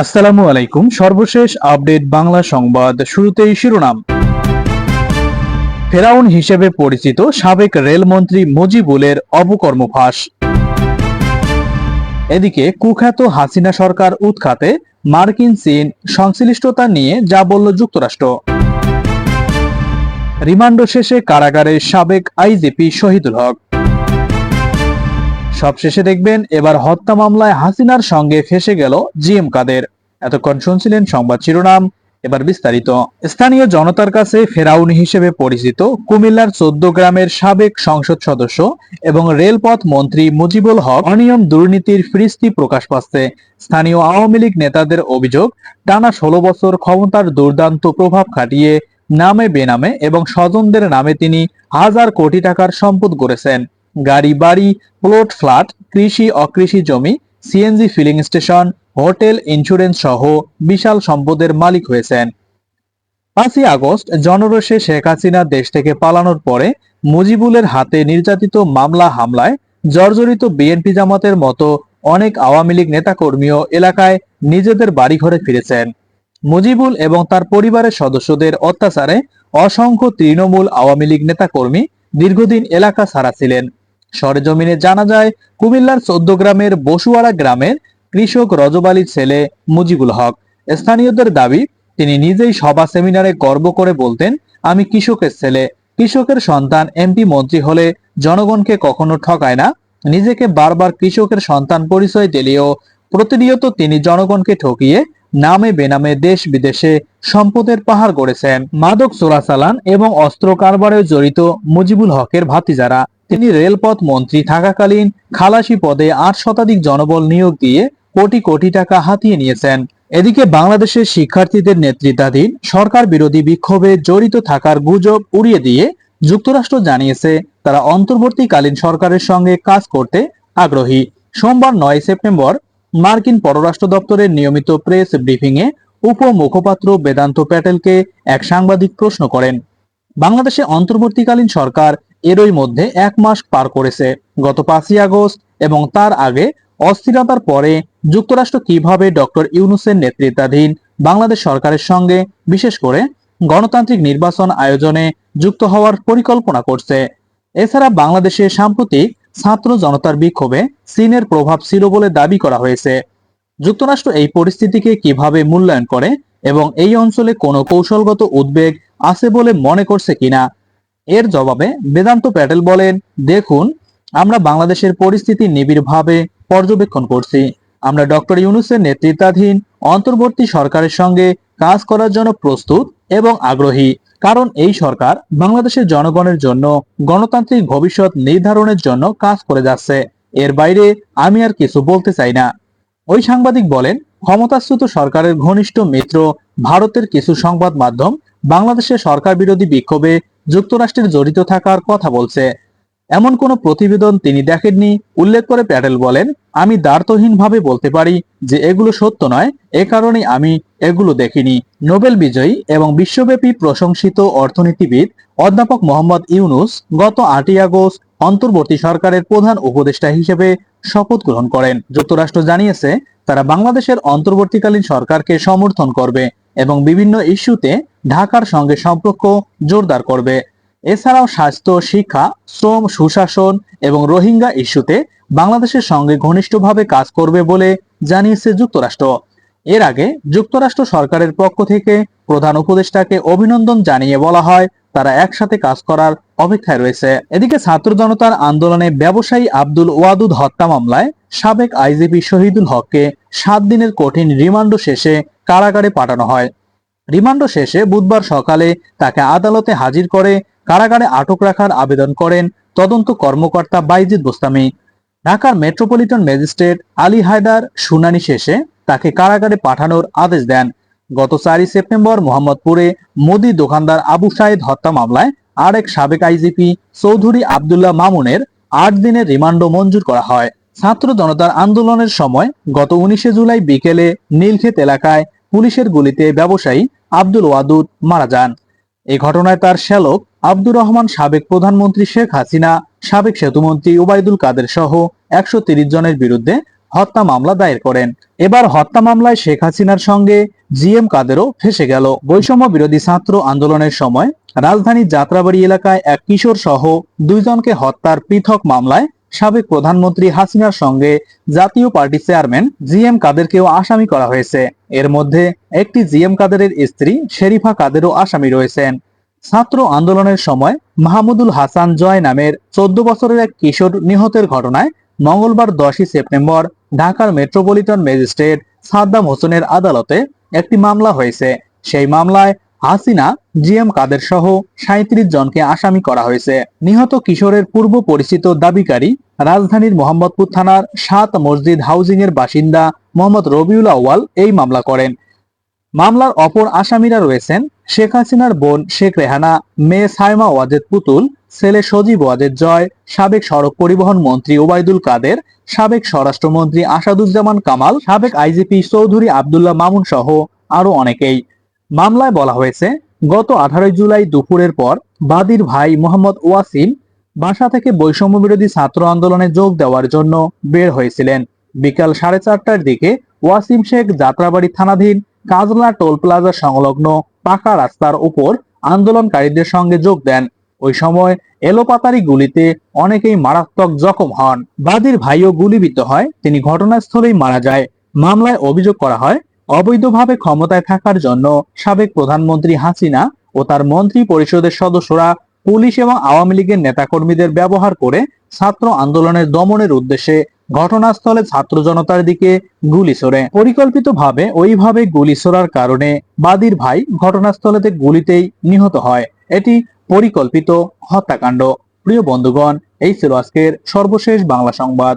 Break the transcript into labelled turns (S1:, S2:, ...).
S1: আসসালামু আলাইকুম। সর্বশেষ আপডেট বাংলা সংবাদ। শুরুতেই শিরোনাম। ফেরাউন হিসেবে পরিচিত সাবেক রেলমন্ত্রী মুজিবুলের অপকর্ম ফাঁস। এদিকে কুখ্যাত হাসিনা সরকার উৎখাতে মার্কিন চীন সংশ্লিষ্টতা নিয়ে যা বলল যুক্তরাষ্ট্র। রিমান্ড শেষে কারাগারে সাবেক আইজিপি শহীদুল হক। সবশেষে দেখবেন এবার হত্যা মামলায় হাসিনার সঙ্গে ফেঁসে গেল জিএম কাদের। এতক্ষণ শুনছিলেন সংবাদ শিরোনাম, এবার বিস্তারিত। স্থানীয় জনতার কাছে ফেরাউন হিসেবে পরিচিত কুমিল্লার 14 গ্রামের সাবেক সংসদ সদস্য এবং রেলপথ মন্ত্রী মুজিবুল হক অনিয়ম দুর্নীতির ফিরিস্তি প্রকাশ পাচ্ছে। স্থানীয় আওয়ামী লীগ নেতাদের অভিযোগ, টানা 16 বছর ক্ষমতার দুর্দান্ত প্রভাব খাটিয়ে নামে বেনামে এবং স্বজনদের নামে তিনি হাজার কোটি টাকার সম্পদ গড়েছেন। গাড়ি বাড়ি, প্লট ফ্ল্যাট, কৃষি অকৃষি জমি, CNG filling station, hotel, insurance সহ বিশাল সম্পদের মালিক হয়েছেন। 5ই আগস্ট জনরোষে শেখ হাসিনা দেশ থেকে পালানোর পরে মুজিবুলের হাতে নির্যাতিত মামলা হামলায় জর্জরিত বিএনপি জামাতের মতো অনেক আওয়ামী লীগ নেতাকর্মীও এলাকায় নিজেদের বাড়িঘরে ফিরেছেন। মুজিবুল এবং তার পরিবারের সদস্যদের অত্যাচারে অসংখ্য তৃণমূল আওয়ামী লীগ নেতাকর্মী দীর্ঘদিন এলাকা ছাড়া ছিলেন। সরেজমিনে জানা যায়, কুমিল্লার 14 গ্রামের বসুয়ারা গ্রামের কৃষক রজব আলীর ছেলে মুজিবুল হক। স্থানীয়দের দাবি, তিনি নিজেই সভা সেমিনারে গর্ব করে বলতেন, আমি কৃষকের ছেলে, কৃষকের সন্তান। এমপি মন্ত্রী হলে জনগণকে কখনো ঠকায় না। নিজেকে বারবার কৃষকের সন্তান পরিচয় দিলেও প্রতিনিয়ত তিনি জনগণকে ঠকিয়ে নামে বেনামে দেশ বিদেশে সম্পদের পাহাড় গড়েছেন। মাদক চোরাচালান এবং অস্ত্র কারবারে জড়িত মুজিবুল হকের ভাতিজারা। তিনি রেলপথ মন্ত্রী থাকাকালীন খালাসি পদে 8 শতাধিক জনবল নিয়োগ দিয়ে কোটি কোটি টাকা হাতিয়ে নিয়েছেন। এদিকে বাংলাদেশের শিক্ষার্থীদের নেতৃত্বাধীন সরকার বিরোধী বিক্ষোভে জড়িত থাকার গুজব উড়িয়ে দিয়ে যুক্তরাষ্ট্র জানিয়েছে তারা অন্তর্বর্তীকালীন সরকারের সঙ্গে কাজ করতে আগ্রহী। সোমবার 9 সেপ্টেম্বর মার্কিন পররাষ্ট্র দপ্তরের নিয়মিত প্রেস ব্রিফিংয়ে উপমুখপাত্র বেদান্ত প্যাটেলকে এক সাংবাদিক প্রশ্ন করেন। বাংলাদেশে অন্তর্বর্তীকালীন সরকার এরই মধ্যে 1 মাস পার করেছে। গত 5ই আগস্ট এবং তার আগে অস্থিরতার পরে যুক্তরাষ্ট্র কিভাবে ডক্টর ইউনূসের নেতৃত্বাধীন বাংলাদেশ সরকারের সঙ্গে বিশেষ করে গণতান্ত্রিক নির্বাচন আয়োজনে যুক্ত হওয়ার পরিকল্পনা করছে। এছাড়া বাংলাদেশে সাম্প্রতিক ছাত্র জনতার বিক্ষোভে চীনের প্রভাব ছিল বলে দাবি করা হয়েছে। যুক্তরাষ্ট্র এই পরিস্থিতিকে কিভাবে মূল্যায়ন করে এবং এই অঞ্চলে কোনো কৌশলগত উদ্বেগ আছে বলে মনে করছে কিনা, এর জবাবে বেদান্ত প্যাটেল বলেন, দেখুন, আমরা বাংলাদেশের পরিস্থিতি নিবিড়ভাবে পর্যবেক্ষণ করছি। আমরা ডক্টর ইউনূসের নেতৃত্বাধীন অন্তর্বর্তী সরকারের সঙ্গে কাজ করার জন্য প্রস্তুত এবং আগ্রহী, কারণ এই সরকার বাংলাদেশের জনগণের জন্য গণতান্ত্রিক ভবিষ্যৎ নির্ধারণের জন্য কাজ করে যাচ্ছে। এর বাইরে আমি আর কিছু বলতে চাই না। ওই সাংবাদিক বলেন, ক্ষমতাচ্যুত সরকারের ঘনিষ্ঠ মিত্র ভারতের কিছু সংবাদ মাধ্যম বাংলাদেশের সরকার বিরোধী বিক্ষোভে যুক্তরাষ্ট্রের জড়িত থাকার কথা বলছে। এমন কোনো প্রতিবেদন তিনি দেখেননি উল্লেখ করে প্যাটেল বলেন, আমি দ্বার্থহীনভাবে বলতে পারি যে এগুলো সত্য নয়, এ কারণে আমি এগুলো দেখিনি। নোবেল বিজয়ী এবং বিশ্বব্যাপী প্রশংসিত অর্থনীতিবিদ অধ্যাপক মোহাম্মদ ইউনূস গত 8ই আগস্ট অন্তর্বর্তী সরকারের প্রধান উপদেষ্টা হিসেবে শপথ গ্রহণ করেন। যুক্তরাষ্ট্র জানিয়েছে তারা বাংলাদেশের অন্তর্বর্তীকালীন সরকারকে সমর্থন করবে এবং বিভিন্ন ইস্যুতে ঢাকার সঙ্গে সম্পর্ক জোরদার করবে। এছাড়াও স্বাস্থ্য, শিক্ষা, শ্রম, সুশাসন এবং রোহিঙ্গা ইস্যুতে বাংলাদেশের সঙ্গে ঘনিষ্ঠভাবে কাজ করবে বলে জানিয়েছে যুক্তরাষ্ট্র। এর আগে যুক্তরাষ্ট্র সরকারের পক্ষ থেকে প্রধান উপদেষ্টাকে অভিনন্দন জানিয়ে বলা হয় তারা একসাথে কাজ করার অপেক্ষায় রয়েছে। এদিকে ছাত্র জনতার আন্দোলনে ব্যবসায়ী আব্দুল ওয়াদুদ হত্যা মামলায় সাবেক আইজিপি শহীদুল হককে 7 দিনের কঠিন রিমান্ড শেষে কারাগারে পাঠানো হয়। রিমান্ড শেষে বুধবার সকালে তাকে আদালতে হাজির করে কারাগারে আটক রাখার আবেদন করেন তদন্ত কর্মকর্তা বাইজিদ বোস্তামি। ঢাকার মেট্রোপলিটন ম্যাজিস্ট্রেট আলী হায়দার শুনানি শেষে তাকে কারাগারে পাঠানোর আদেশ দেন। গত 4 সেপ্টেম্বর মোহাম্মদপুরে মুদি দোকানদার আবু সাইদ হত্যা মামলায় আরেক সাবেক আইজিপি চৌধুরী আব্দুল্লাহ মামুনের 8 দিনের রিমান্ড মঞ্জুর করা হয়। ছাত্র জনতার আন্দোলনের সময় গত 19 জুলাই বিকেলে নীলক্ষেত এলাকায় পুলিশের গুলিতে ব্যবসায়ী আব্দুল ওয়াদুদ মারা যান। এই ঘটনায় তার শ্যালক আব্দুর রহমান, সাবেক প্রধানমন্ত্রী শেখ হাসিনা, সাবেক সেতুমন্ত্রী ওবায়দুল কাদের সহ 130 জনের বিরুদ্ধে হত্যা মামলা দায়ের করেন। এবার হত্যা মামলায় শেখ হাসিনার সঙ্গে জিএম কাদেরও ফেঁসে গেল। বৈষম্য বিরোধী ছাত্র আন্দোলনের সময় রাজধানীর যাত্রাবাড়ী এলাকায় এক কিশোর সহ 2 জনকে হত্যার পৃথক মামলায় সাবেক প্রধানমন্ত্রী হাসিনার সঙ্গে জাতীয় পার্টি চেয়ারম্যান জিএম কাদেরকেও আসামি করা হয়েছে। এর মধ্যে একটি জিএম কাদেরের স্ত্রী শেরিফা কাদেরও আসামি রয়েছেন। ছাত্র আন্দোলনের সময় মাহমুদুল হাসান জয় নামের 14 বছরের এক কিশোর নিহতের ঘটনায় মঙ্গলবার 10 সেপ্টেম্বর ঢাকার মেট্রোপলিটন ম্যাজিস্ট্রেট সাদ্দাম হোসেনের আদালতে একটি মামলা হয়েছে। সেই মামলায় হাসিনা, জিএম কাদের সহ 37 জনকে আসামি করা হয়েছে। নিহত কিশোরের পূর্ব পরিচিত দাবিকারী রাজধানীর মোহাম্মদপুর থানার 7 মসজিদ হাউজিং এর বাসিন্দা মোহাম্মদ রবিউল আউয়াল এই মামলা করেন। মামলার অপর আসামিরা রয়েছেন শেখ হাসিনার বোন শেখ রেহানা, মেয়ে সাইমা ওয়াজেদ পুতুল, ছেলে সজীব ওয়াজেদ জয়, সাবেক সড়ক পরিবহন মন্ত্রী ওবায়দুল কাদের, সাবেক স্বরাষ্ট্রমন্ত্রী আসাদুজ্জামান কামাল, সাবেক আইজিপি চৌধুরী আব্দুল্লাহ মামুন সহ আরো অনেকেই। মামলায় বলা হয়েছে, গত 18 জুলাই দুপুরের পর বাদীর ভাই মোহাম্মদ ওয়াসিম বাসা থেকে বৈষম্য বিরোধী ছাত্র আন্দোলনে যোগ দেওয়ার জন্য বের হয়েছিলেন। বিকাল 4:30টার দিকে ওয়াসিম শেখ যাত্রাবাড়ী থানাধীন কাজলা টোল প্লাজা সংলগ্ন পাকা রাস্তার উপর আন্দোলনকারীদের সঙ্গে যোগ দেন। ওই সময় এলোপাতারি গুলিতে অনেকেই মারাত্মক জখম হন। বাদীর ভাইও গুলিবিদ্ধ হয়, তিনি ঘটনাস্থলেই মারা যায়। মামলায় অভিযোগ করা হয়, অবৈধভাবে ক্ষমতায় থাকার জন্য সাবেক প্রধানমন্ত্রী হাসিনা ও তার মন্ত্রী পরিষদের সদস্যরা পুলিশ এবং আওয়ামী লীগের নেতাকর্মীদের ব্যবহার করে ছাত্র আন্দোলনের দমনের উদ্দেশ্যে ঘটনাস্থলে ছাত্র জনতার দিকে গুলি ছোড়ে। পরিকল্পিতভাবে ওইভাবে গুলি ছোড়ার কারণে বাদীর ভাই ঘটনাস্থলেতে গুলিতেই নিহত হয়। এটি পরিকল্পিত হত্যাকাণ্ড। প্রিয় বন্ধুগণ, এই ছিল আজকের সর্বশেষ বাংলা সংবাদ।